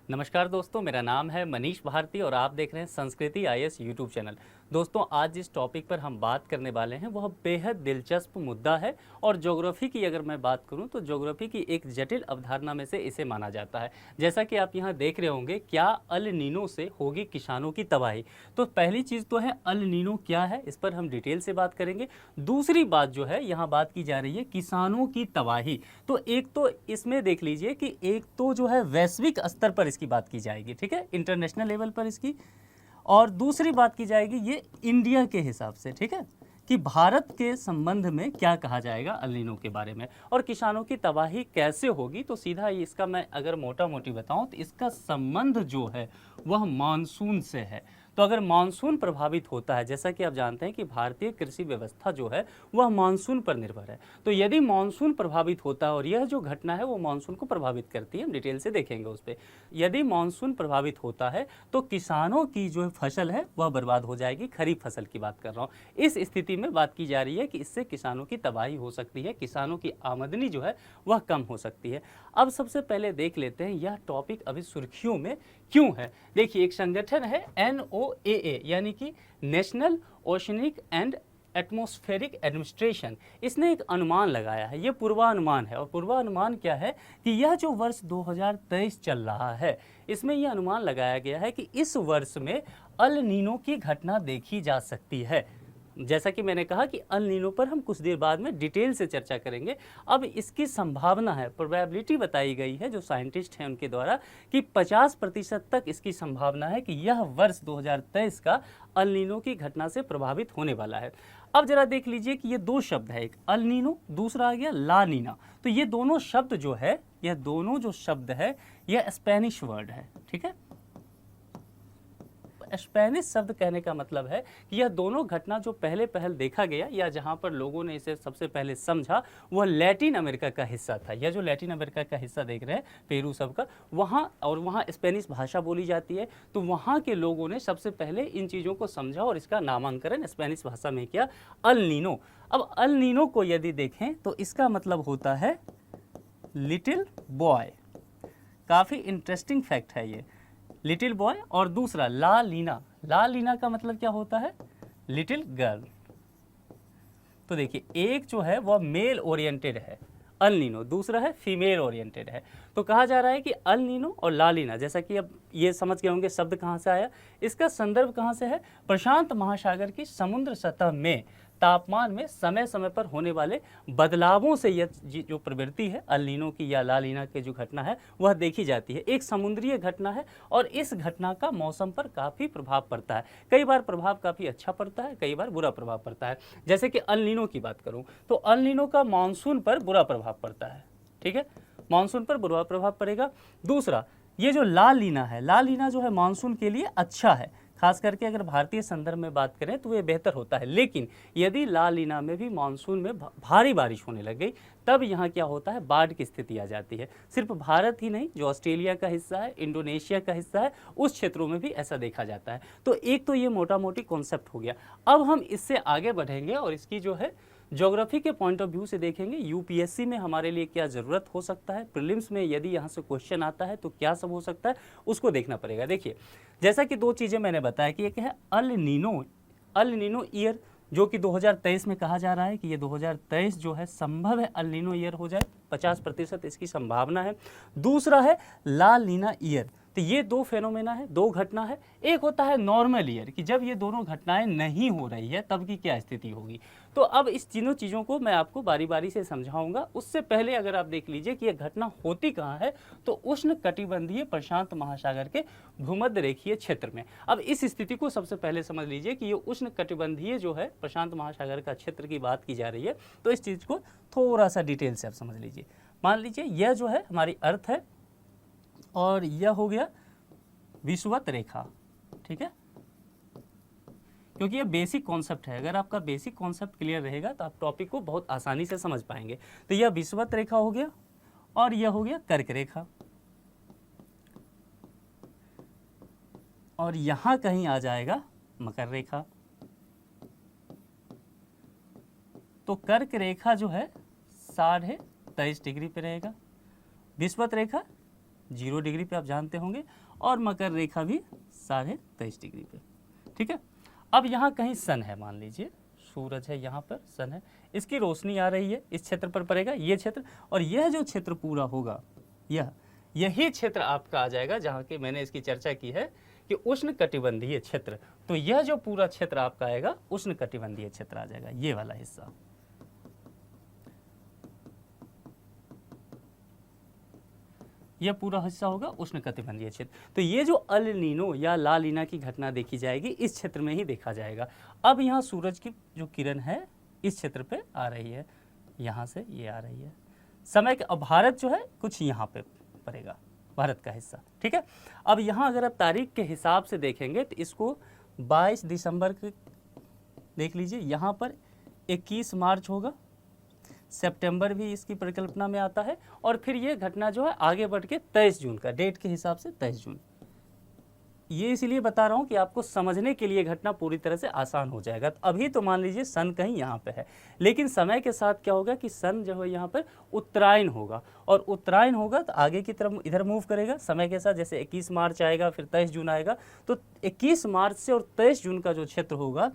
नमस्कार दोस्तों, मेरा नाम है मनीष भारती और आप देख रहे हैं संस्कृति आईएएस यूट्यूब चैनल। दोस्तों, आज जिस टॉपिक पर हम बात करने वाले हैं वह बेहद दिलचस्प मुद्दा है और ज्योग्राफी की अगर मैं बात करूं तो ज्योग्राफी की एक जटिल अवधारणा में से इसे माना जाता है। जैसा कि आप यहां देख रहे होंगे, क्या अल नीनो से होगी किसानों की तबाही। तो पहली चीज़ तो है अल नीनो क्या है, इस पर हम डिटेल से बात करेंगे। दूसरी बात जो है यहाँ बात की जा रही है किसानों की तबाही। तो एक तो इसमें देख लीजिए कि एक तो जो है वैश्विक स्तर पर इसकी बात की जाएगी, ठीक है, इंटरनेशनल लेवल पर इसकी। और दूसरी बात की जाएगी ये इंडिया के हिसाब से, ठीक है, कि भारत के संबंध में क्या कहा जाएगा अल नीनो के बारे में और किसानों की तबाही कैसे होगी। तो सीधा इसका मैं अगर मोटा मोटी बताऊं तो इसका संबंध जो है वह मानसून से है। तो अगर मानसून प्रभावित होता है, जैसा कि आप जानते हैं कि भारतीय कृषि व्यवस्था जो है वह मानसून पर निर्भर है, तो यदि मानसून प्रभावित होता है और यह जो घटना है वो मानसून को प्रभावित करती है, हम डिटेल से देखेंगे उस पर। यदि मानसून प्रभावित होता है तो किसानों की जो फसल है वह बर्बाद हो जाएगी। खरीफ फसल की बात कर रहा हूँ। इस स्थिति में बात की जा रही है कि इससे किसानों की तबाही हो सकती है, किसानों की आमदनी जो है वह कम हो सकती है। अब सबसे पहले देख लेते हैं यह टॉपिक अभी सुर्खियों में क्यों है। देखिए, एक संगठन है NOAA यानी कि national oceanic and atmospheric administration. इसने एक अनुमान लगाया है, ये पूर्वानुमान है। और पूर्वानुमान क्या है कि यह जो वर्ष 2023 चल रहा है, इसमें यह अनुमान लगाया गया है कि इस वर्ष में अल नीनो की घटना देखी जा सकती है। जैसा कि मैंने कहा कि अल नीनो पर हम कुछ देर बाद में डिटेल से चर्चा करेंगे। अब इसकी संभावना है, प्रोबेबिलिटी बताई गई है जो साइंटिस्ट हैं उनके द्वारा, कि 50% तक इसकी संभावना है कि यह वर्ष 2023 का अल नीनो की घटना से प्रभावित होने वाला है। अब जरा देख लीजिए कि ये दो शब्द है, एक अल नीनो, दूसरा आ गया ला नीना। तो ये दोनों शब्द जो है, यह दोनों जो शब्द है यह स्पेनिश वर्ड है, ठीक है। स्पेनिश शब्द कहने का मतलब है कि यह दोनों घटना जो पहले पहल देखा गया या जहां पर लोगों ने इसे सबसे पहले समझा वह लैटिन अमेरिका का हिस्सा था। यह जो लैटिन अमेरिका का हिस्सा देख रहे हैं, पेरू सब का, वहाँ और वहाँ स्पेनिश भाषा बोली जाती है। तो वहाँ के लोगों ने सबसे पहले इन चीज़ों को समझा और इसका नामांकन स्पेनिश भाषा में किया, अल नीनो। अब अल नीनो को यदि देखें तो इसका मतलब होता है लिटिल बॉय। काफ़ी इंटरेस्टिंग फैक्ट है ये, लिटिल बॉय। और दूसरा ला लीना, ला लीना का मतलब क्या होता है, लिटिल गर्ल। तो देखिए, एक जो है वह मेल ओरिएंटेड है अल नीनो, दूसरा है फीमेल ओरिएंटेड है। तो कहा जा रहा है कि अल नीनो और ला लीना, जैसा कि अब ये समझ गए होंगे शब्द कहाँ से आया, इसका संदर्भ कहाँ से है, प्रशांत महासागर की समुद्र सतह में तापमान में समय समय पर होने वाले बदलावों से यह जो प्रवृत्ति है अल नीनो की या ला लीना की जो घटना है वह देखी जाती है। एक समुद्रीय घटना है और इस घटना का मौसम पर काफ़ी प्रभाव पड़ता है। कई बार प्रभाव काफ़ी अच्छा पड़ता है, कई बार बुरा प्रभाव पड़ता है। जैसे कि अल नीनो की बात करूँ तो अल नीनो का मानसून पर बुरा प्रभाव पड़ता है, ठीक है, मानसून पर बुरा प्रभाव पड़ेगा। दूसरा, ये जो ला लीना है, ला लीना जो है मानसून के लिए अच्छा है, खास करके अगर भारतीय संदर्भ में बात करें तो ये बेहतर होता है। लेकिन यदि ला लीना में भी मानसून में भारी बारिश होने लग गई तब यहाँ क्या होता है, बाढ़ की स्थिति आ जाती है। सिर्फ भारत ही नहीं, जो ऑस्ट्रेलिया का हिस्सा है, इंडोनेशिया का हिस्सा है, उस क्षेत्रों में भी ऐसा देखा जाता है। तो एक तो ये मोटा मोटी कॉन्सेप्ट हो गया। अब हम इससे आगे बढ़ेंगे और इसकी जो है ज्योग्राफी के पॉइंट ऑफ व्यू से देखेंगे, यूपीएससी में हमारे लिए क्या ज़रूरत हो सकता है, प्रीलिम्स में यदि यहाँ से क्वेश्चन आता है तो क्या सब हो सकता है, उसको देखना पड़ेगा। देखिए, जैसा कि दो चीज़ें मैंने बताया कि एक है अल नीनो ईयर, जो कि 2023 में कहा जा रहा है कि ये 2023 जो है संभव है अल नीनो ईयर हो जाए, 50% इसकी संभावना है। दूसरा है ला लीना ईयर। तो ये दो फेनोमेना है, दो घटना है। एक होता है नॉर्मल ईयर कि जब ये दोनों घटनाएं नहीं हो रही है तब की क्या स्थिति होगी। तो अब इस तीनों चीज़ों को मैं आपको बारी बारी से समझाऊंगा। उससे पहले अगर आप देख लीजिए कि यह घटना होती कहाँ है, तो उष्ण कटिबंधीय प्रशांत महासागर के भूमध्य रेखीय क्षेत्र में। अब इस स्थिति को सबसे पहले समझ लीजिए कि ये उष्ण कटिबंधीय जो है प्रशांत महासागर का क्षेत्र की बात की जा रही है। तो इस चीज़ को थोड़ा सा डिटेल से आप समझ लीजिए। मान लीजिए यह जो है हमारी अर्थ है और यह हो गया विषुवत रेखा, ठीक है, क्योंकि ये बेसिक कॉन्सेप्ट है। अगर आपका बेसिक कॉन्सेप्ट क्लियर रहेगा तो आप टॉपिक को बहुत आसानी से समझ पाएंगे। तो यह विषुवत रेखा हो गया और यह हो गया कर्क रेखा, और यहां कहीं आ जाएगा मकर रेखा। तो कर्क रेखा जो है 23.5 डिग्री पे रहेगा, विषुवत रेखा 0 डिग्री पे आप जानते होंगे, और मकर रेखा भी 23.5 डिग्री पे। ठीक है, अब यहाँ कहीं सन है, मान लीजिए सूरज है, यहाँ पर सन है, इसकी रोशनी आ रही है, इस क्षेत्र पर पड़ेगा ये क्षेत्र, और यह जो क्षेत्र पूरा होगा यही क्षेत्र आपका आ जाएगा, जहाँ की मैंने इसकी चर्चा की है कि उष्ण कटिबंधीय क्षेत्र। तो यह जो पूरा क्षेत्र आपका आएगा उष्ण कटिबंधीय क्षेत्र आ जाएगा, ये वाला हिस्सा। यह पूरा हिस्सा होगा उष्ण कटिबंधीय क्षेत्र। तो ये जो अल नीनो या ला लीना की घटना देखी जाएगी इस क्षेत्र में ही देखा जाएगा। अब यहाँ सूरज की जो किरण है इस क्षेत्र पे आ रही है, यहाँ से ये आ रही है, समय के, अब भारत जो है कुछ यहाँ पे पड़ेगा, भारत का हिस्सा। ठीक है, अब यहाँ अगर आप तारीख के हिसाब से देखेंगे तो इसको 22 दिसंबर के देख लीजिए, यहाँ पर 21 मार्च होगा, सितंबर भी इसकी परिकल्पना में आता है, और फिर ये घटना जो है आगे बढ़ के 23 जून का, डेट के हिसाब से 23 जून। ये इसलिए बता रहा हूँ कि आपको समझने के लिए घटना पूरी तरह से आसान हो जाएगा। तो अभी तो मान लीजिए सन कहीं यहाँ पे है, लेकिन समय के साथ क्या होगा कि सन जो है यहाँ पर उत्तरायण होगा, और उत्तरायण होगा तो आगे की तरफ इधर मूव करेगा समय के साथ। जैसे 21 मार्च आएगा, फिर 23 जून आएगा, तो 21 मार्च से और 23 जून का जो क्षेत्र होगा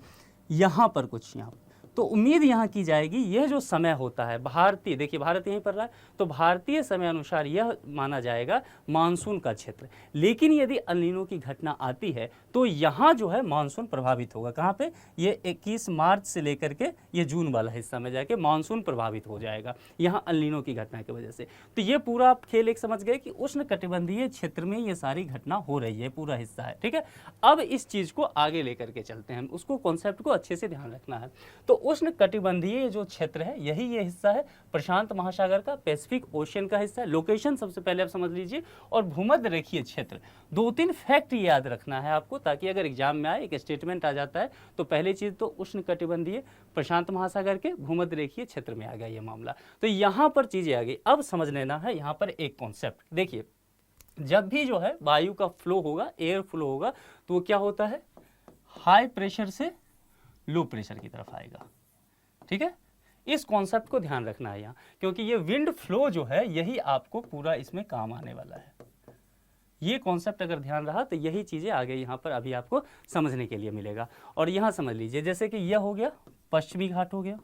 यहाँ पर कुछ, यहाँ तो उम्मीद यहाँ की जाएगी यह जो समय होता है भारतीय, देखिए भारत यहीं पर रहा है, तो भारतीय समय अनुसार यह माना जाएगा मानसून का क्षेत्र। लेकिन यदि अल नीनो की घटना आती है तो यहाँ जो है मानसून प्रभावित होगा। कहाँ पे? ये 21 मार्च से लेकर के ये जून वाला हिस्सा में जाके मानसून प्रभावित हो जाएगा यहाँ अल नीनो की घटना की वजह से। तो ये पूरा आप खेल एक समझ गए कि उष्ण कटिबंधीय क्षेत्र में ये सारी घटना हो रही है, पूरा हिस्सा है। ठीक है, अब इस चीज़ को आगे लेकर के चलते हैं, उसको कॉन्सेप्ट को अच्छे से ध्यान रखना है। तो उष्ण कटिबंधीय जो क्षेत्र है यही ये हिस्सा है, प्रशांत महासागर का, पैसिफिक ओशियन का हिस्सा है। लोकेशन सबसे पहले आप समझ लीजिए, और भूमध्य रेखीय क्षेत्र। 2-3 फैक्ट याद रखना है आपको, ताकि अगर एग्जाम में आए एक स्टेटमेंट आ जाता है तो पहली चीज तो उष्ण कटिबंधीय प्रशांत महासागर के भूमध्य रेखीय क्षेत्र में आ गया ये मामला। तो यहाँ पर चीजें आ गई। अब समझ लेना है यहाँ पर एक कॉन्सेप्ट, देखिए जब भी जो है वायु का फ्लो होगा, एयर फ्लो होगा, तो वो क्या होता है, हाई प्रेशर से लो प्रेशर की तरफ आएगा। ठीक है, इस कॉन्सेप्ट को ध्यान रखना है यहाँ, क्योंकि ये विंड फ्लो जो है यही आपको पूरा इसमें काम आने वाला है। ये कॉन्सेप्ट अगर ध्यान रहा तो यही चीजें आगे यहाँ पर अभी आपको समझने के लिए मिलेगा। और यहाँ समझ लीजिए, जैसे कि यह हो गया पश्चिमी घाट हो गया,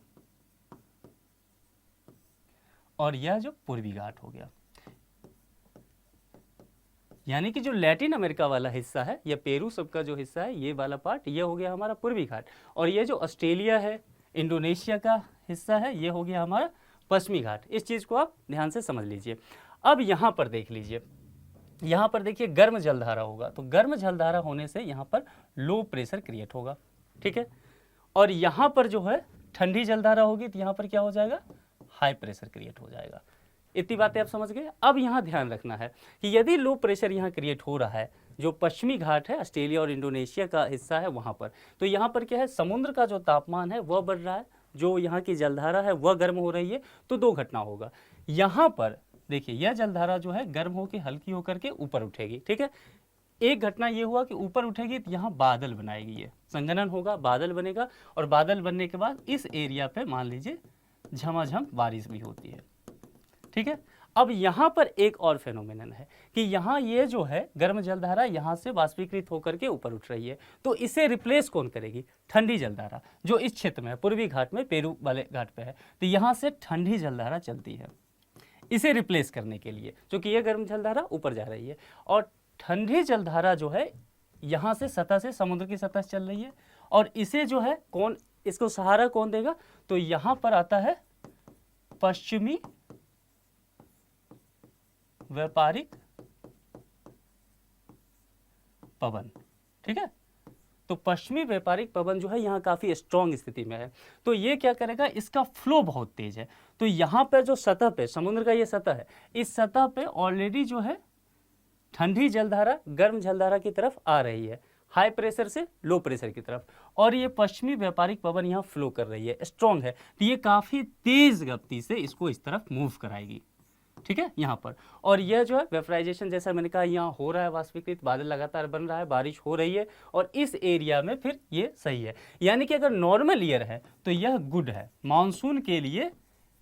और यह जो पूर्वी घाट हो गया, यानी कि जो लैटिन अमेरिका वाला हिस्सा है, यह पेरू सबका जो हिस्सा है, ये वाला पार्ट, ये हो गया हमारा पूर्वी घाट। और ये जो ऑस्ट्रेलिया है, इंडोनेशिया का हिस्सा है, ये हो गया हमारा पश्चिमी घाट। इस चीज़ को आप ध्यान से समझ लीजिए। अब यहाँ पर देख लीजिए, यहाँ पर देखिए गर्म जलधारा होगा, तो गर्म जलधारा होने से यहाँ पर लो प्रेशर क्रिएट होगा। ठीक है, और यहाँ पर जो है ठंडी जलधारा होगी तो यहाँ पर क्या हो जाएगा, हाई प्रेशर क्रिएट हो जाएगा। इतनी बातें आप समझ गए। अब यहाँ ध्यान रखना है कि यदि लो प्रेशर यहाँ क्रिएट हो रहा है, जो पश्चिमी घाट है, ऑस्ट्रेलिया और इंडोनेशिया का हिस्सा है वहाँ पर, तो यहाँ पर क्या है, समुद्र का जो तापमान है वह बढ़ रहा है, जो यहाँ की जलधारा है वह गर्म हो रही है। तो दो घटना होगा, यहाँ पर देखिए यह जलधारा जो है गर्म होकर हल्की होकर के ऊपर उठेगी। ठीक है, एक घटना ये हुआ कि ऊपर उठेगी तो यहाँ बादल बनाएगी, ये संघनन होगा, बादल बनेगा, और बादल बनने के बाद इस एरिया पे मान लीजिए झमाझम बारिश भी होती है। ठीक है, अब यहाँ पर एक और फेनोमेनन है कि यहाँ ये जो है गर्म जलधारा यहाँ से वाष्पीकृत होकर के ऊपर उठ रही है, तो इसे रिप्लेस कौन करेगी, ठंडी जलधारा, जो इस क्षेत्र में है, पूर्वी घाट में, पेरू वाले घाट पे है, तो यहाँ से ठंडी जलधारा चलती है इसे रिप्लेस करने के लिए, क्योंकि ये गर्म जलधारा ऊपर जा रही है। और ठंडी जलधारा जो है यहाँ से सतह से, समुद्र की सतह से चल रही है, और इसे जो है कौन, इसको सहारा कौन देगा, तो यहाँ पर आता है पश्चिमी व्यापारिक पवन। ठीक है, तो पश्चिमी व्यापारिक पवन जो है यहाँ काफी स्ट्रॉन्ग स्थिति में है, तो ये क्या करेगा, इसका फ्लो बहुत तेज है। तो यहाँ पर जो सतह पे, समुद्र का ये सतह है, इस सतह पे ऑलरेडी जो है ठंडी जलधारा गर्म जलधारा की तरफ आ रही है, हाई प्रेशर से लो प्रेशर की तरफ, और ये पश्चिमी व्यापारिक पवन यहाँ फ्लो कर रही है, स्ट्रॉन्ग है, तो ये काफी तेज गति से इसको इस तरफ मूव कराएगी। ठीक है, यहाँ पर, और यह जो है वेपराइजेशन, जैसा मैंने कहा, यहाँ हो रहा है वाष्पीकृत, बादल लगातार बन रहा है, बारिश हो रही है, और इस एरिया में फिर ये सही है। यानी कि अगर नॉर्मल ईयर है तो यह गुड है, मानसून के लिए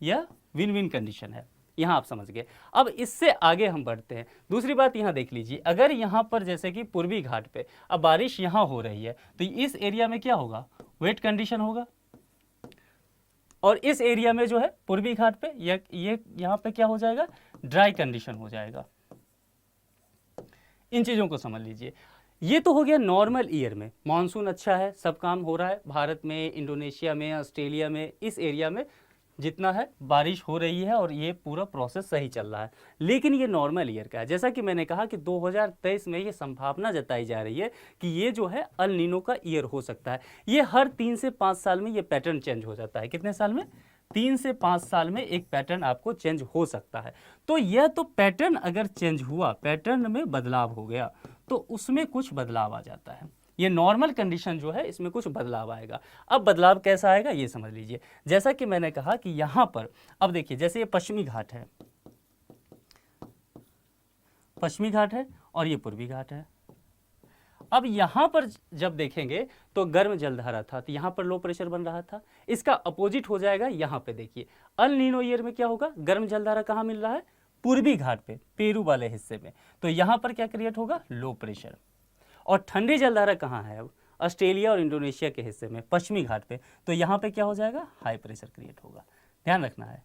यह विन विन कंडीशन है। यहाँ आप समझ गए। अब इससे आगे हम बढ़ते हैं। दूसरी बात यहाँ देख लीजिए, अगर यहाँ पर जैसे कि पूर्वी घाट पे अब बारिश यहाँ हो रही है तो इस एरिया में क्या होगा, वेट कंडीशन होगा, और इस एरिया में जो है पूर्वी घाट पे ये यहाँ पे क्या हो जाएगा, ड्राई कंडीशन हो जाएगा। इन चीज़ों को समझ लीजिए। ये तो हो गया नॉर्मल ईयर में, मानसून अच्छा है, सब काम हो रहा है भारत में, इंडोनेशिया में, ऑस्ट्रेलिया में, इस एरिया में जितना है बारिश हो रही है और ये पूरा प्रोसेस सही चल रहा है। लेकिन ये नॉर्मल ईयर का है। जैसा कि मैंने कहा कि 2023 में ये संभावना जताई जा रही है कि ये जो है अल नीनो का ईयर हो सकता है। ये हर 3 से 5 साल में ये पैटर्न चेंज हो जाता है। कितने साल में? 3 से 5 साल में एक पैटर्न आपको चेंज हो सकता है। तो यह तो पैटर्न अगर चेंज हुआ, पैटर्न में बदलाव हो गया, तो उसमें कुछ बदलाव आ जाता है। ये नॉर्मल कंडीशन जो है इसमें कुछ बदलाव आएगा। अब बदलाव कैसा आएगा ये समझ लीजिए। जैसा कि मैंने कहा कि यहाँ पर अब देखिए, जैसे ये पश्चिमी घाट है, पश्चिमी घाट है और ये पूर्वी घाट है। अब यहाँ पर जब देखेंगे तो गर्म जलधारा था, तो यहाँ पर लो प्रेशर बन रहा था। इसका अपोजिट हो जाएगा यहाँ पे। देखिए अल नीनो ईयर में क्या होगा, गर्म जलधारा कहाँ मिल रहा है, पूर्वी घाट पे, पेरू वाले हिस्से में, तो यहाँ पर क्या क्रिएट होगा, लो प्रेशर। और ठंडी जलधारा कहाँ है, अब ऑस्ट्रेलिया और इंडोनेशिया के हिस्से में, पश्चिमी घाट पे, तो यहाँ पे क्या हो जाएगा, हाई प्रेशर क्रिएट होगा। ध्यान रखना है,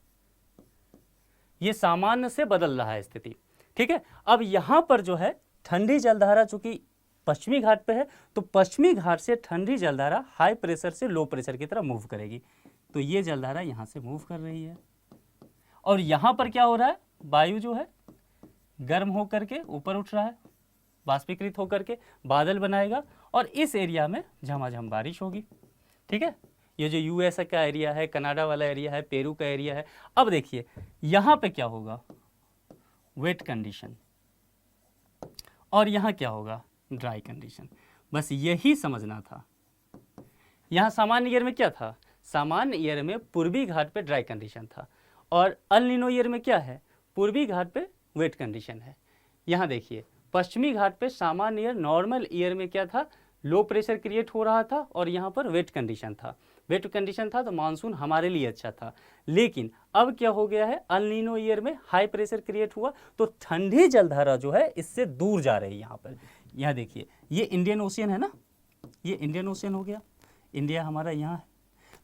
ये सामान्य से बदल रहा है स्थिति, ठीक है। अब यहाँ पर जो है ठंडी जलधारा चूंकि पश्चिमी घाट पे है, तो पश्चिमी घाट से ठंडी जलधारा हाई प्रेशर से लो प्रेशर की तरफ मूव करेगी। तो ये जलधारा यहाँ से मूव कर रही है और यहाँ पर क्या हो रहा है, वायु जो है गर्म होकर के ऊपर उठ रहा है, बाष्पीकृत होकर के बादल बनाएगा और इस एरिया में झमाझम बारिश होगी, ठीक है। ये जो यूएस का एरिया है, कनाडा वाला एरिया है, पेरू का एरिया है। अब देखिए यहाँ पे क्या होगा, वेट कंडीशन, और यहाँ क्या होगा, ड्राई कंडीशन। बस यही समझना था। यहाँ सामान्य ईयर में क्या था, सामान्य ईयर में पूर्वी घाट पे ड्राई कंडीशन था, और अल नीनो ईयर में क्या है, पूर्वी घाट पे वेट कंडीशन है। यहाँ देखिए पश्चिमी घाट पे सामान्य ईयर, नॉर्मल ईयर में क्या था, लो प्रेशर क्रिएट हो रहा था और यहाँ पर वेट कंडीशन था। वेट कंडीशन था तो मानसून हमारे लिए अच्छा था। लेकिन अब क्या हो गया है, अल नीनो ईयर में हाई प्रेशर क्रिएट हुआ तो ठंडी जलधारा जो है इससे दूर जा रही है। यहाँ पर यहाँ देखिए ये इंडियन ओशियन है ना, ये इंडियन ओशियन हो गया, इंडिया हमारा यहाँ है।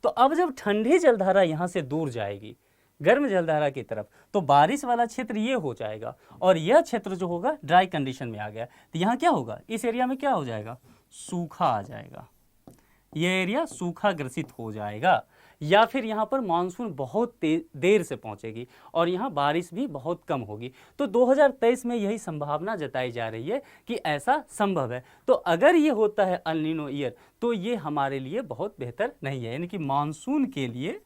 तो अब जब ठंडी जलधारा यहाँ से दूर जाएगी गर्म जलधारा की तरफ, तो बारिश वाला क्षेत्र ये हो जाएगा और यह क्षेत्र जो होगा ड्राई कंडीशन में आ गया। तो यहाँ क्या होगा, इस एरिया में क्या हो जाएगा, सूखा आ जाएगा, यह एरिया सूखा ग्रसित हो जाएगा, या फिर यहाँ पर मानसून बहुत देर से पहुँचेगी और यहाँ बारिश भी बहुत कम होगी। तो 2023 में यही संभावना जताई जा रही है कि ऐसा संभव है। तो अगर ये होता है अल नीनो ईयर, तो ये हमारे लिए बहुत बेहतर नहीं है, यानी कि मानसून के लिए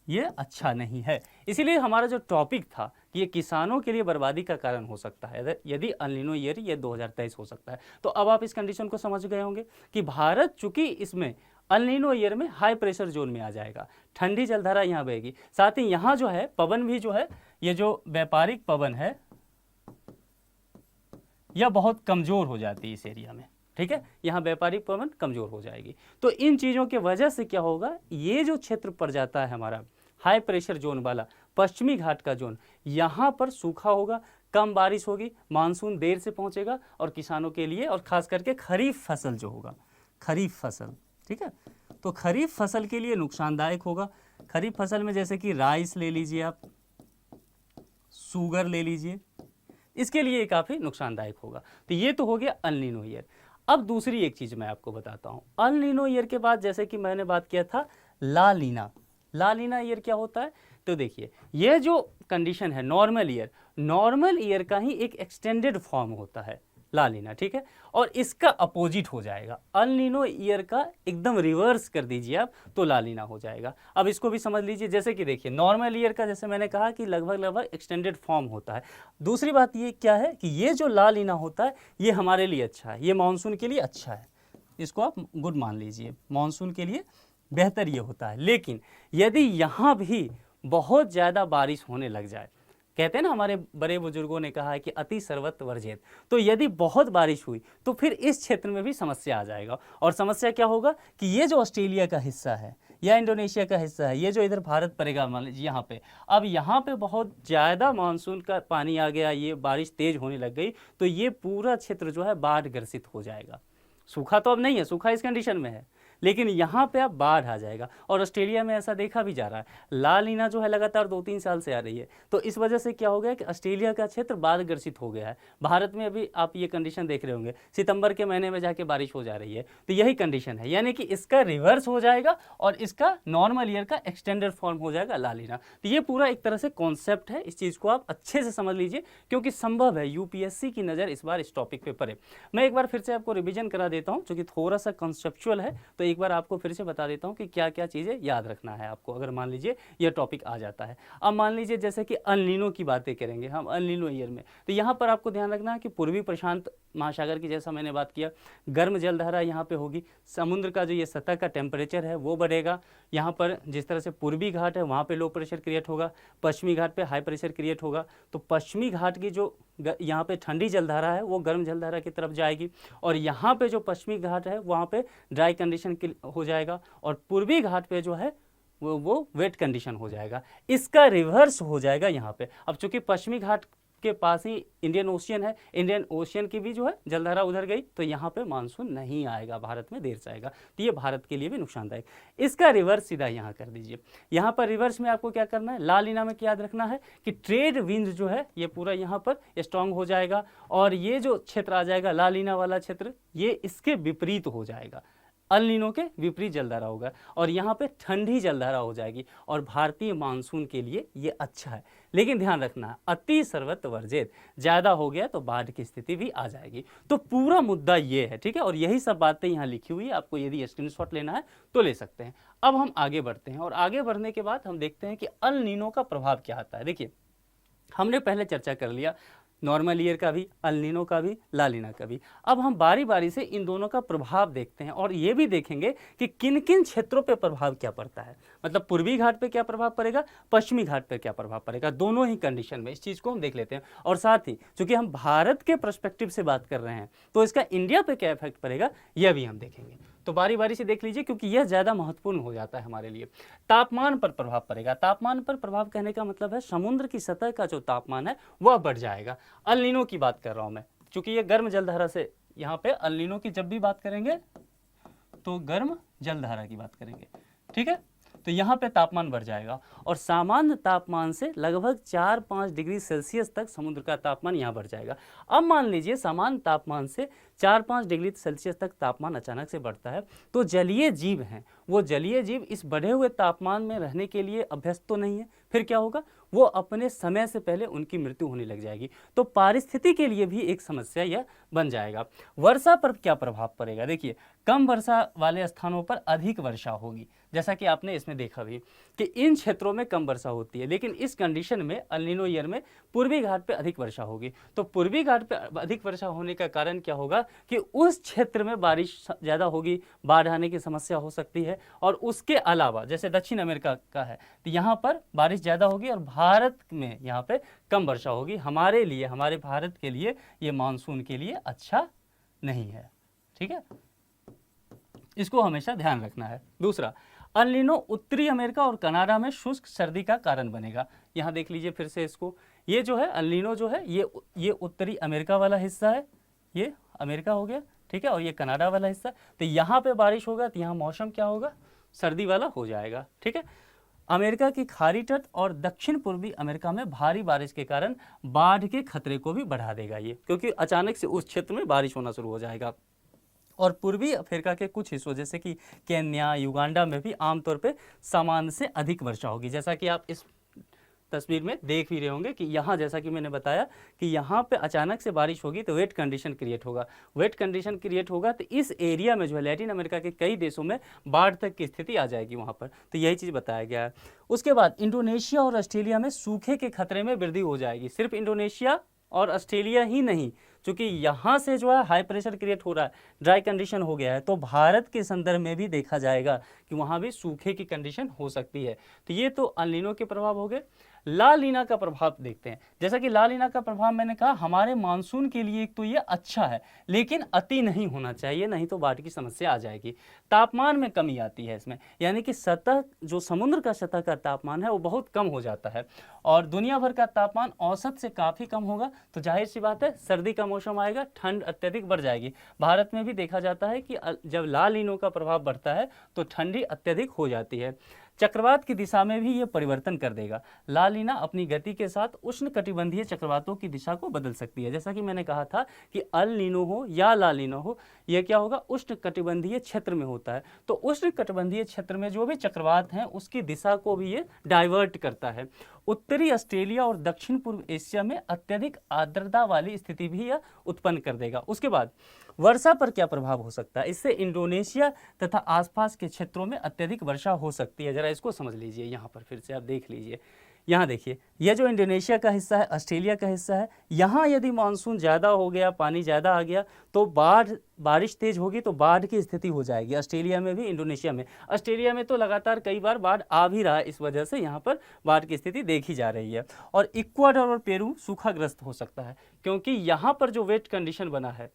ये अच्छा नहीं है। इसीलिए हमारा जो टॉपिक था कि ये किसानों के लिए बर्बादी का कारण हो सकता है यदि अल नीनो ईयर ये 2023 हो सकता है। तो अब आप इस कंडीशन को समझ गए होंगे कि भारत चूंकि इसमें अल नीनो ईयर में हाई प्रेशर जोन में आ जाएगा, ठंडी जलधारा यहाँ बहेगी, साथ ही यहाँ जो है पवन भी जो है, ये जो व्यापारिक पवन है यह बहुत कमजोर हो जाती है इस एरिया में, ठीक है। यहाँ व्यापारिक पवन कमजोर हो जाएगी। तो इन चीज़ों के वजह से क्या होगा, ये जो क्षेत्र पड़ जाता है हमारा हाई प्रेशर जोन वाला पश्चिमी घाट का जोन, यहाँ पर सूखा होगा, कम बारिश होगी, मानसून देर से पहुँचेगा और किसानों के लिए और ख़ास करके खरीफ फसल जो होगा, खरीफ फसल, ठीक है, तो खरीफ फसल के लिए नुकसानदायक होगा। खरीफ फसल में जैसे कि राइस ले लीजिए आप, शुगर ले लीजिए, इसके लिए काफ़ी नुकसानदायक होगा। तो ये तो हो गया अल नीनो ईयर। अब दूसरी एक चीज़ मैं आपको बताता हूँ। अल नीनो ईयर के बाद जैसे कि मैंने बात किया था ला लीना, ला लीना ईयर क्या होता है, तो देखिए ये जो कंडीशन है नॉर्मल ईयर का ही एक एक्सटेंडेड फॉर्म होता है ला लीना, ठीक है, और इसका अपोजिट हो जाएगा। अल नीनो ईयर का एकदम रिवर्स कर दीजिए आप तो ला लीना हो जाएगा। अब इसको भी समझ लीजिए, जैसे कि देखिए नॉर्मल ईयर का जैसे मैंने कहा कि लगभग एक्सटेंडेड फॉर्म होता है। दूसरी बात ये क्या है कि ये जो ला लीना होता है ये हमारे लिए अच्छा है, ये मानसून के लिए अच्छा है, इसको आप गुड मान लीजिए, मानसून के लिए बेहतर ये होता है। लेकिन यदि यहाँ भी बहुत ज़्यादा बारिश होने लग जाए, कहते हैं ना, हमारे बड़े बुजुर्गों ने कहा है कि अति सर्वत्र वर्जित। तो यदि बहुत बारिश हुई तो फिर इस क्षेत्र में भी समस्या आ जाएगा। और समस्या क्या होगा कि ये जो ऑस्ट्रेलिया का हिस्सा है या इंडोनेशिया का हिस्सा है, ये जो इधर भारत पड़ेगा मान लीजिए यहाँ पे, अब यहाँ पे बहुत ज़्यादा मानसून का पानी आ गया, ये बारिश तेज होने लग गई, तो ये पूरा क्षेत्र जो है बाढ़ ग्रसित हो जाएगा। सूखा तो अब नहीं है, सूखा इस कंडीशन में है, लेकिन यहाँ पे अब बाढ़ आ जाएगा। और ऑस्ट्रेलिया में ऐसा देखा भी जा रहा है, ला नीना जो है लगातार 2-3 साल से आ रही है, तो इस वजह से क्या हो गया कि ऑस्ट्रेलिया का क्षेत्र बाढ़ ग्रसित हो गया है। भारत में अभी आप ये कंडीशन देख रहे होंगे, सितंबर के महीने में जाके बारिश हो जा रही है, तो यही कंडीशन है, यानी कि इसका रिवर्स हो जाएगा और इसका नॉर्मल ईयर का एक्सटेंडेड फॉर्म हो जाएगा ला नीना। तो ये पूरा एक तरह से कॉन्सेप्ट है, इस चीज़ को आप अच्छे से समझ लीजिए, क्योंकि संभव है यूपीएससी की नज़र इस बार इस टॉपिक पे पड़े। मैं एक बार फिर से आपको रिविजन करा देता हूँ, क्योंकि थोड़ा सा कॉन्सेप्चुअल है, तो एक बार आपको फिर से बता देता हूँ कि क्या क्या चीज़ें याद रखना है आपको, अगर मान लीजिए यह टॉपिक आ जाता है। अब मान लीजिए जैसे कि अल नीनो की बातें करेंगे हम, अल नीनो ईयर में, तो यहाँ पर आपको ध्यान रखना है कि पूर्वी प्रशांत महासागर की, जैसा मैंने बात किया, गर्म जलधारा यहाँ पे होगी, समुद्र का जो ये सतह का टेम्परेचर है वो बढ़ेगा। यहाँ पर जिस तरह से पूर्वी घाट है वहाँ पे लो प्रेशर क्रिएट होगा, पश्चिमी घाट पे हाई प्रेशर क्रिएट होगा, तो पश्चिमी घाट की जो यहाँ पे ठंडी जलधारा है वो गर्म जलधारा की तरफ जाएगी, और यहाँ पे जो पश्चिमी घाट है वहाँ पे ड्राई कंडीशन हो जाएगा, और पूर्वी घाट पे जो है वो वेट कंडीशन हो जाएगा। इसका रिवर्स हो जाएगा यहाँ पे। अब चूंकि पश्चिमी घाट के पास ही इंडियन ओशियन है, इंडियन ओशियन की भी जो है जलधारा उधर गई, तो यहाँ पे मानसून नहीं आएगा, भारत में देर से आएगा, तो ये भारत के लिए भी नुकसानदायक। इसका रिवर्स सीधा यहाँ कर दीजिए। यहाँ पर रिवर्स में आपको क्या करना है, ला नीना में क्या याद रखना है कि ट्रेड विंड जो है ये पूरा यहाँ पर स्ट्रांग हो जाएगा, और ये जो क्षेत्र आ जाएगा ला नीना वाला क्षेत्र, ये इसके विपरीत हो जाएगा, अल नीनो के विपरीत जलधारा होगा, और यहाँ पे ठंडी जलधारा हो जाएगी, और भारतीय मानसून के लिए ये अच्छा है। लेकिन ध्यान रखना, अति सर्वत्र वर्जित, ज़्यादा हो गया तो बाढ़ की स्थिति भी आ जाएगी। तो पूरा मुद्दा ये है, ठीक है, और यही सब बातें यहाँ लिखी हुई है, आपको यदि स्क्रीनशॉट लेना है तो ले सकते हैं। अब हम आगे बढ़ते हैं, और आगे बढ़ने के बाद हम देखते हैं कि अल नीनो का प्रभाव क्या आता है। देखिए, हमने पहले चर्चा कर लिया नॉर्मल ईयर का भी, अल नीनो का भी, ला नीना का भी। अब हम बारी बारी से इन दोनों का प्रभाव देखते हैं, और ये भी देखेंगे कि किन किन क्षेत्रों पे प्रभाव क्या पड़ता है, मतलब पूर्वी घाट पे क्या प्रभाव पड़ेगा, पश्चिमी घाट पे क्या प्रभाव पड़ेगा, दोनों ही कंडीशन में इस चीज़ को हम देख लेते हैं। और साथ ही चूंकि हम भारत के पर्सपेक्टिव से बात कर रहे हैं, तो इसका इंडिया पे क्या इफेक्ट पड़ेगा यह भी हम देखेंगे। तो बारी बारी से देख लीजिए, क्योंकि यह ज़्यादा महत्वपूर्ण हो जाता है हमारे लिए। तापमान पर प्रभाव पड़ेगा। तापमान पर प्रभाव कहने का मतलब है समुद्र की सतह का जो तापमान है वह बढ़ जाएगा। अल नीनो की बात कर रहा हूं मैं, क्योंकि ये गर्म जलधारा से, यहाँ पे अल नीनो की जब भी बात करेंगे तो गर्म जलधारा की बात करेंगे, ठीक है। तो यहाँ पे तापमान बढ़ जाएगा, और सामान्य तापमान से लगभग 4-5 डिग्री सेल्सियस तक समुद्र का तापमान यहाँ बढ़ जाएगा। अब मान लीजिए सामान्य तापमान से 4-5 डिग्री सेल्सियस तक तापमान अचानक से बढ़ता है, तो जलीय जीव हैं, वो जलीय जीव इस बढ़े हुए तापमान में रहने के लिए अभ्यस्त तो नहीं है, फिर क्या होगा, वो अपने समय से पहले उनकी मृत्यु होने लग जाएगी। तो पारिस्थिति के लिए भी एक समस्या यह बन जाएगा। वर्षा पर क्या प्रभाव पड़ेगा, देखिए, कम वर्षा वाले स्थानों पर अधिक वर्षा होगी, जैसा कि आपने इसमें देखा भी कि इन क्षेत्रों में कम वर्षा होती है, लेकिन इस कंडीशन में अल नीनो ईयर में पूर्वी घाट पे अधिक वर्षा होगी। तो पूर्वी घाट पे अधिक वर्षा होने का कारण क्या होगा कि उस क्षेत्र में बारिश ज़्यादा होगी, बाढ़ आने की समस्या हो सकती है। और उसके अलावा जैसे दक्षिण अमेरिका का है, तो यहाँ पर बारिश ज़्यादा होगी, और भारत में यहाँ पे कम वर्षा होगी। हमारे लिए, हमारे भारत के लिए ये मानसून के लिए अच्छा नहीं है, ठीक है, इसको हमेशा ध्यान रखना है। दूसरा, अल नीनो उत्तरी अमेरिका और कनाडा में शुष्क सर्दी का कारण बनेगा। यहाँ देख लीजिए फिर से इसको, ये जो है अल नीनो जो है ये उत्तरी अमेरिका वाला हिस्सा है, ये अमेरिका हो गया, ठीक है, और ये कनाडा वाला हिस्सा। तो यहाँ पे बारिश होगा तो यहाँ मौसम क्या होगा, सर्दी वाला हो जाएगा, ठीक है। अमेरिका की खाड़ी तट और दक्षिण पूर्वी अमेरिका में भारी बारिश के कारण बाढ़ के खतरे को भी बढ़ा देगा ये, क्योंकि अचानक से उस क्षेत्र में बारिश होना शुरू हो जाएगा। और पूर्वी अफ्रीका के कुछ हिस्सों जैसे कि केन्या, युगांडा में भी आमतौर पे सामान्य से अधिक वर्षा होगी, जैसा कि आप इस तस्वीर में देख भी रहे होंगे कि यहाँ, जैसा कि मैंने बताया कि यहाँ पे अचानक से बारिश होगी तो वेट कंडीशन क्रिएट होगा। वेट कंडीशन क्रिएट होगा तो इस एरिया में जो है लैटिन अमेरिका के कई देशों में बाढ़ तक की स्थिति आ जाएगी वहाँ पर, तो यही चीज़ बताया गया है। उसके बाद इंडोनेशिया और ऑस्ट्रेलिया में सूखे के खतरे में वृद्धि हो जाएगी। सिर्फ इंडोनेशिया और ऑस्ट्रेलिया ही नहीं, क्योंकि यहाँ से जो है हाई प्रेशर क्रिएट हो रहा है, ड्राई कंडीशन हो गया है, तो भारत के संदर्भ में भी देखा जाएगा कि वहाँ भी सूखे की कंडीशन हो सकती है। तो ये तो अल नीनो के प्रभाव हो गए। ला लीना का प्रभाव देखते हैं। जैसा कि ला लीना का प्रभाव मैंने कहा हमारे मानसून के लिए एक तो ये अच्छा है, लेकिन अति नहीं होना चाहिए, नहीं तो बाढ़ की समस्या आ जाएगी। तापमान में कमी आती है इसमें, यानी कि सतह जो समुद्र का सतह का तापमान है वो बहुत कम हो जाता है, और दुनिया भर का तापमान औसत से काफ़ी कम होगा, तो जाहिर सी बात है सर्दी का मौसम आएगा, ठंड अत्यधिक बढ़ जाएगी। भारत में भी देखा जाता है कि जब ला लीनो का प्रभाव बढ़ता है तो ठंडी अत्यधिक हो जाती है। चक्रवात की दिशा में भी ये परिवर्तन कर देगा। ला लीना अपनी गति के साथ उष्णकटिबंधीय चक्रवातों की दिशा को बदल सकती है। जैसा कि मैंने कहा था कि अल नीनो हो या ला लीनो हो, यह क्या होगा, उष्णकटिबंधीय क्षेत्र में होता है। तो उष्णकटिबंधीय क्षेत्र में जो भी चक्रवात हैं उसकी दिशा को भी ये डाइवर्ट करता है। उत्तरी ऑस्ट्रेलिया और दक्षिण पूर्व एशिया में अत्यधिक आर्द्रता वाली स्थिति भी यह उत्पन्न कर देगा। उसके बाद वर्षा पर क्या प्रभाव हो सकता है, इससे इंडोनेशिया तथा आसपास के क्षेत्रों में अत्यधिक वर्षा हो सकती है। जरा इसको समझ लीजिए, यहाँ पर फिर से आप देख लीजिए, यहाँ देखिए, यह जो इंडोनेशिया का हिस्सा है, ऑस्ट्रेलिया का हिस्सा है, यहाँ यदि मानसून ज़्यादा हो गया, पानी ज़्यादा आ गया तो बारिश तेज होगी तो बाढ़ की स्थिति हो जाएगी। ऑस्ट्रेलिया में भी, इंडोनेशिया में, ऑस्ट्रेलिया में तो लगातार कई बार बाढ़ आ भी रहा है, इस वजह से यहाँ पर बाढ़ की स्थिति देखी जा रही है। और इक्वाडोर और पेरू सूखाग्रस्त हो सकता है, क्योंकि यहाँ पर जो वेट कंडीशन बना है,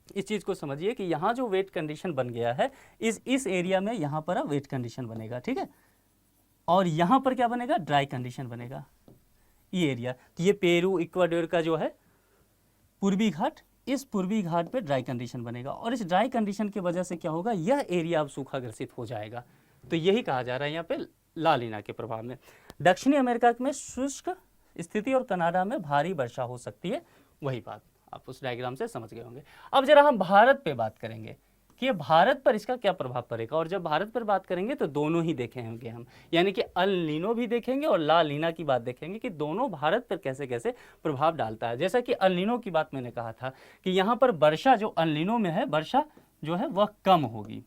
इस चीज़ को समझिए कि यहाँ जो वेट कंडीशन बन गया है, इस एरिया में यहाँ पर वेट कंडीशन बनेगा, ठीक है, और यहाँ पर क्या बनेगा, ड्राई कंडीशन बनेगा, ये एरिया। तो ये पेरू इक्वाडोर का जो है पूर्वी घाट, इस पूर्वी घाट पे ड्राई कंडीशन बनेगा, और इस ड्राई कंडीशन की वजह से क्या होगा, यह एरिया अब सूखाग्रसित हो जाएगा। तो यही कहा जा रहा है यहाँ पे ला लीना के प्रभाव में। दक्षिणी अमेरिका में शुष्क स्थिति और कनाडा में भारी वर्षा हो सकती है, वही बात आप उस डायग्राम से समझ गए होंगे। अब जरा हम भारत पे बात करेंगे कि ये भारत पर इसका क्या प्रभाव पड़ेगा, और जब भारत पर बात करेंगे तो दोनों ही देखे होंगे हम, यानी कि अल नीनो भी देखेंगे और ला लीना की बात देखेंगे कि दोनों भारत पर कैसे कैसे प्रभाव डालता है। जैसा कि अल नीनो की बात मैंने कहा था कि यहाँ पर वर्षा जो अल नीनो में है, वर्षा जो है वह कम होगी,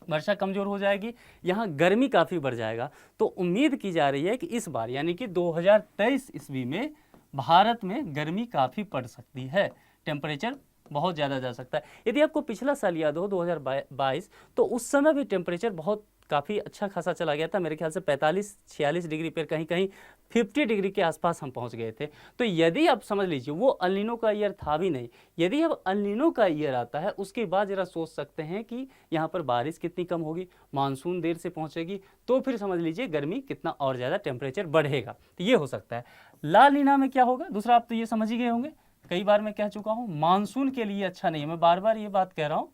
वर्षा कमजोर हो जाएगी, यहाँ गर्मी काफ़ी बढ़ जाएगा। तो उम्मीद की जा रही है कि इस बार यानी कि 2023 ईस्वी में भारत में गर्मी काफ़ी पड़ सकती है, टेम्परेचर बहुत ज़्यादा जा सकता है। यदि आपको पिछला साल याद हो 2022, तो उस समय भी टेम्परेचर बहुत काफ़ी अच्छा खासा चला गया था, मेरे ख्याल से 45-46 डिग्री पर, कहीं कहीं 50 डिग्री के आसपास हम पहुंच गए थे। तो यदि आप समझ लीजिए वो अल नीनो का ईयर था भी नहीं, यदि अब अल नीनो का ईयर आता है उसके बाद जरा सोच सकते हैं कि यहाँ पर बारिश कितनी कम होगी, मानसून देर से पहुँचेगी, तो फिर समझ लीजिए गर्मी कितना और ज़्यादा टेम्परेचर बढ़ेगा। तो ये हो सकता है। ला लीना में क्या होगा, दूसरा आप तो ये समझ ही गए होंगे, कई बार मैं कह चुका हूँ मानसून के लिए अच्छा नहीं है, मैं बार बार ये बात कह रहा हूँ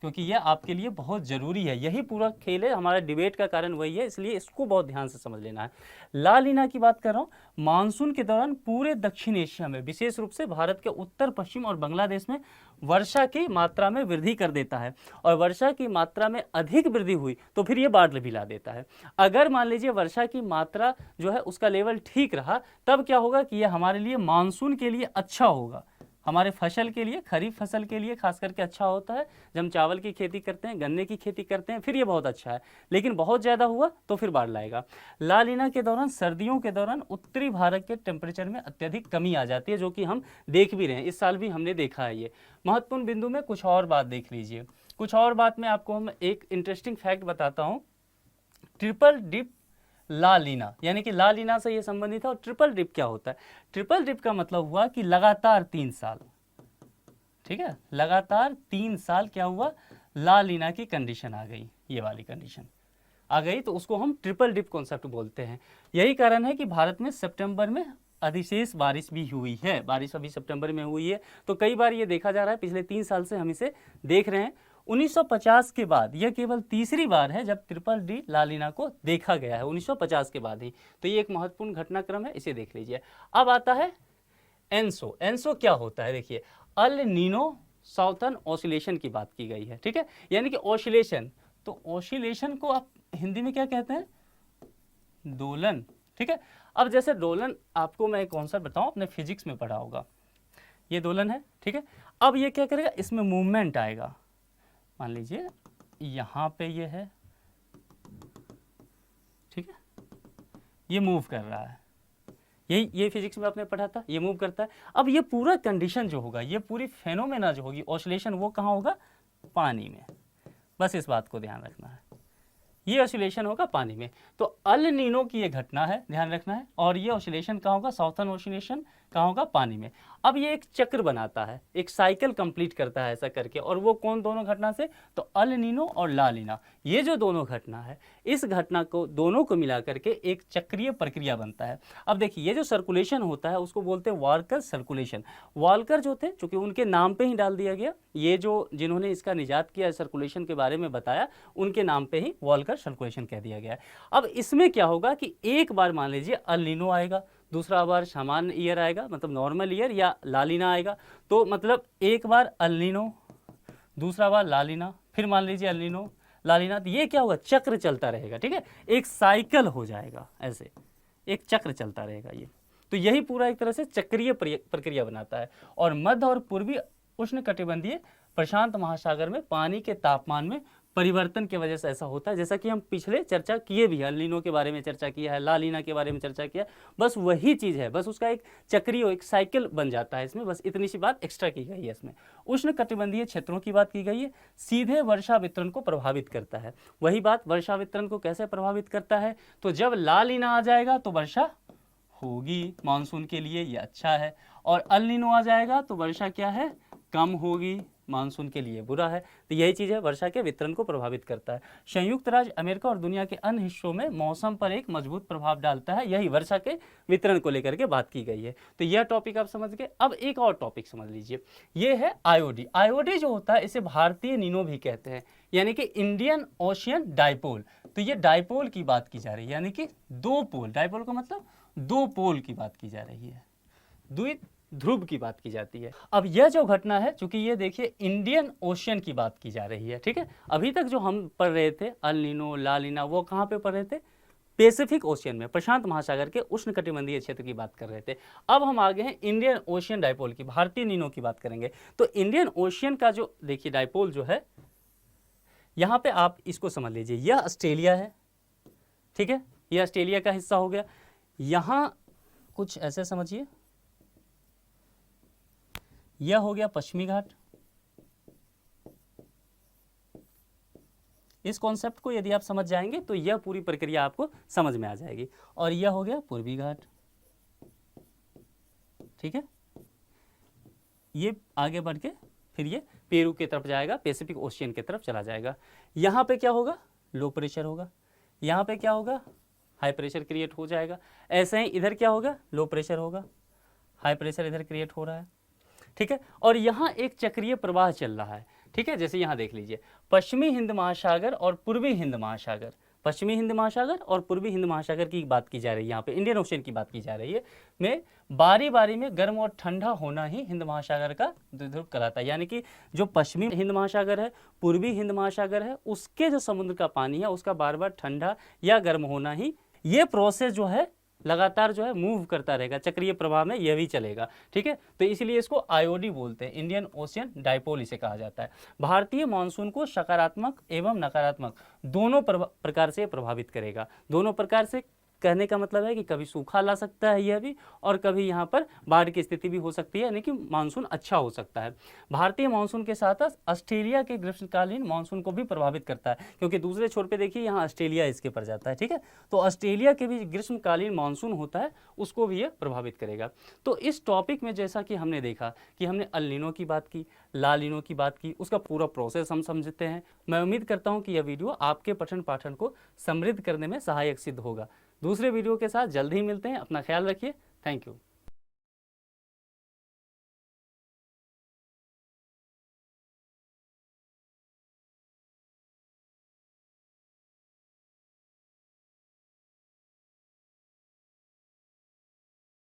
क्योंकि यह आपके लिए बहुत ज़रूरी है। यही पूरा खेल है, हमारा डिबेट का कारण वही है, इसलिए इसको बहुत ध्यान से समझ लेना है। ला लीना की बात कर रहा हूँ, मानसून के दौरान पूरे दक्षिण एशिया में, विशेष रूप से भारत के उत्तर पश्चिम और बांग्लादेश में वर्षा की मात्रा में वृद्धि कर देता है, और वर्षा की मात्रा में अधिक वृद्धि हुई तो फिर ये बाढ़ भी ला देता है। अगर मान लीजिए वर्षा की मात्रा जो है उसका लेवल ठीक रहा, तब क्या होगा कि यह हमारे लिए मानसून के लिए अच्छा होगा, हमारे फसल के लिए, खरीफ फसल के लिए खास करके अच्छा होता है। जब हम चावल की खेती करते हैं, गन्ने की खेती करते हैं, फिर ये बहुत अच्छा है, लेकिन बहुत ज़्यादा हुआ तो फिर बाढ़ लाएगा। ला लीना के दौरान, सर्दियों के दौरान उत्तरी भारत के टेम्परेचर में अत्यधिक कमी आ जाती है, जो कि हम देख भी रहे हैं, इस साल भी हमने देखा है। ये महत्वपूर्ण बिंदु में कुछ और बात देख लीजिए, कुछ और बात में आपको हम एक इंटरेस्टिंग फैक्ट बताता हूँ। ट्रिपल डिप ला लीना, यानी कि ला लीना से ये संबंधित है। और ट्रिपल डिप क्या होता है, ट्रिपल डिप का मतलब हुआ कि लगातार 3 साल, ठीक है, लगातार 3 साल क्या हुआ, ला लीना की कंडीशन आ गई, ये वाली कंडीशन आ गई, तो उसको हम ट्रिपल डिप कॉन्सेप्ट बोलते हैं। यही कारण है कि भारत में सितंबर में अधिशेष बारिश भी हुई है, बारिश अभी सितंबर में हुई है। तो कई बार ये देखा जा रहा है, पिछले 3 साल से हम इसे देख रहे हैं। 1950 के बाद यह केवल तीसरी बार है जब ट्रिपल डी ला लीना को देखा गया है, 1950 के बाद ही। तो ये एक महत्वपूर्ण घटनाक्रम है, इसे देख लीजिए। अब आता है एनसो। एनसो क्या होता है, देखिए, अल नीनो साउथर्न ऑसिलेशन की बात की गई है, ठीक है, यानी कि ऑसिलेशन। तो ऑसिलेशन को आप हिंदी में क्या कहते हैं, दोलन, ठीक है। अब जैसे दोलन, आपको मैं एक कॉन्सेप्ट बताऊं, आपने फिजिक्स में पढ़ा होगा, ये दोलन है, ठीक है। अब ये क्या करेगा, इसमें मूवमेंट आएगा, मान लीजिए यहाँ पे ये है, ठीक है, ये मूव कर रहा है, ये फिजिक्स में आपने पढ़ा था, ये मूव करता है। अब ये पूरा कंडीशन जो होगा, ये पूरी फेनोमेना जो होगी ऑसिलेशन, वो कहाँ होगा, पानी में। बस इस बात को ध्यान रखना है, ये ऑसिलेशन होगा पानी में। तो अल नीनो की ये घटना है, ध्यान रखना है, और ये ऑसिलेशन कहाँ होगा, साउथर्न ऑसिलेशन कहाँ होगा, पानी में। अब ये एक चक्र बनाता है, एक साइकिल कंप्लीट करता है ऐसा करके, और वो कौन दोनों घटना से, तो अल नीनो और ला लीना, ये जो दोनों घटना है, इस घटना को दोनों को मिला करके एक चक्रीय प्रक्रिया बनता है। अब देखिए ये जो सर्कुलेशन होता है उसको बोलते हैं वॉल्कर सर्कुलेशन। वॉल्कर जो थे, चूंकि उनके नाम पे ही डाल दिया गया, ये जो जिन्होंने इसका निजात किया सर्कुलेशन के बारे में बताया, उनके नाम पे ही वॉल्कर सर्कुलेशन कह दिया गया है। अब इसमें क्या होगा कि एक बार मान लीजिए अल नीनो आएगा, दूसरा बार सामान्य ईयर आएगा, मतलब नॉर्मल ईयर या लालिना आएगा, तो मतलब एक बार अल नीनो, दूसरा बार लालिना, फिर मान लीजिए अल नीनो लालिना, तो ये क्या होगा, चक्र चलता रहेगा, ठीक है, एक साइकिल हो जाएगा, ऐसे एक चक्र चलता रहेगा ये। तो यही पूरा एक तरह से चक्रीय प्रक्रिया बनाता है। और मध्य और पूर्वी उष्णकटिबंधीय प्रशांत महासागर में पानी के तापमान में परिवर्तन की वजह से ऐसा होता है, जैसा कि हम पिछले चर्चा किए भी, अल नीनो के बारे में चर्चा किया है, ला लीना के बारे में चर्चा किया, बस वही चीज़ है, बस उसका एक चक्रीय एक साइकिल बन जाता है इसमें, बस इतनी सी बात एक्स्ट्रा की गई है इसमें। उष्णकटिबंधीय क्षेत्रों की बात की गई है, सीधे वर्षा वितरण को प्रभावित करता है। वही बात, वर्षा वितरण को कैसे प्रभावित करता है, तो जब ला लीना आ जाएगा तो वर्षा होगी मानसून के लिए, ये अच्छा है, और अल नीनो आ जाएगा तो वर्षा क्या है, कम होगी, मानसून के लिए बुरा है। तो यही चीज़ है, वर्षा के वितरण को प्रभावित करता है। संयुक्त राज्य अमेरिका और दुनिया के अन्य हिस्सों में मौसम पर एक मजबूत प्रभाव डालता है, यही वर्षा के वितरण को लेकर के बात की गई है। तो यह टॉपिक आप समझ गए। अब एक और टॉपिक समझ लीजिए, ये है आईओडी। आईओडी जो होता है इसे भारतीय नीनो भी कहते हैं, यानी कि इंडियन ओशियन डाइपोल। तो ये डाइपोल की बात की जा रही है, यानी कि दो पोल, डाइपोल का मतलब दो पोल की बात की जा रही है, द्वित ध्रुव की बात की जाती है। अब यह जो घटना है, चूंकि ये देखिए इंडियन ओशियन की बात की जा रही है, ठीक है, अभी तक जो हम पढ़ रहे थे अल नीनो ला लीना, वो कहाँ पे पढ़ रहे थे, पैसिफिक ओशियन में, प्रशांत महासागर के उष्णकटिबंधीय क्षेत्र की बात कर रहे थे। अब हम आगे हैं इंडियन ओशियन डाइपोल की, भारतीय नीनो की बात करेंगे। तो इंडियन ओशियन का जो देखिए डाइपोल जो है, यहाँ पे आप इसको समझ लीजिए, यह ऑस्ट्रेलिया है, ठीक है, यह ऑस्ट्रेलिया का हिस्सा हो गया। यहाँ कुछ ऐसे समझिए, यह हो गया पश्चिमी घाट। इस कॉन्सेप्ट को यदि आप समझ जाएंगे तो यह पूरी प्रक्रिया आपको समझ में आ जाएगी। और यह हो गया पूर्वी घाट, ठीक है, ये आगे बढ़ के फिर ये पेरू की तरफ जाएगा, पैसिफिक ओशियन की तरफ चला जाएगा। यहाँ पे क्या होगा, लो प्रेशर होगा, यहाँ पे क्या होगा, हाई प्रेशर क्रिएट हो जाएगा। ऐसे ही इधर क्या होगा, लो प्रेशर होगा, हाई प्रेशर इधर क्रिएट हो रहा है, ठीक है। और यहाँ एक चक्रीय प्रवाह चल रहा है, ठीक है, जैसे यहाँ देख लीजिए पश्चिमी हिंद महासागर और पूर्वी हिंद महासागर, पश्चिमी हिंद महासागर और पूर्वी हिंद महासागर की बात की जा रही है, यहाँ पे इंडियन ओशियन की बात की जा रही है, में बारी बारी में गर्म और ठंडा होना ही हिंद महासागर का द्विध्रुव कहलाता है। यानी कि जो पश्चिमी हिंद महासागर है, पूर्वी हिंद महासागर है, उसके जो समुद्र का पानी है उसका बार बार ठंडा या गर्म होना ही, ये प्रोसेस जो है लगातार जो है मूव करता रहेगा, चक्रीय प्रवाह में यह भी चलेगा, ठीक है। तो इसलिए इसको आईओडी बोलते हैं, इंडियन ओशियन डाइपोल इसे कहा जाता है। भारतीय मानसून को सकारात्मक एवं नकारात्मक दोनों प्रकार से प्रभावित करेगा। दोनों प्रकार से कहने का मतलब है कि कभी सूखा ला सकता है यह भी, और कभी यहाँ पर बाढ़ की स्थिति भी हो सकती है, यानी कि मानसून अच्छा हो सकता है। भारतीय मानसून के साथ ऑस्ट्रेलिया के ग्रीष्मकालीन मानसून को भी प्रभावित करता है, क्योंकि दूसरे छोर पे देखिए यहाँ ऑस्ट्रेलिया इसके पर जाता है, ठीक है। तो ऑस्ट्रेलिया के भी ग्रीष्मकालीन मानसून होता है, उसको भी ये प्रभावित करेगा। तो इस टॉपिक में जैसा कि हमने देखा कि हमने अल नीनो की बात की, ला लीनो की बात की, उसका पूरा प्रोसेस हम समझते हैं। मैं उम्मीद करता हूँ कि यह वीडियो आपके पठन पाठन को समृद्ध करने में सहायक सिद्ध होगा। दूसरे वीडियो के साथ जल्द ही मिलते हैं। अपना ख्याल रखिए। Thank you.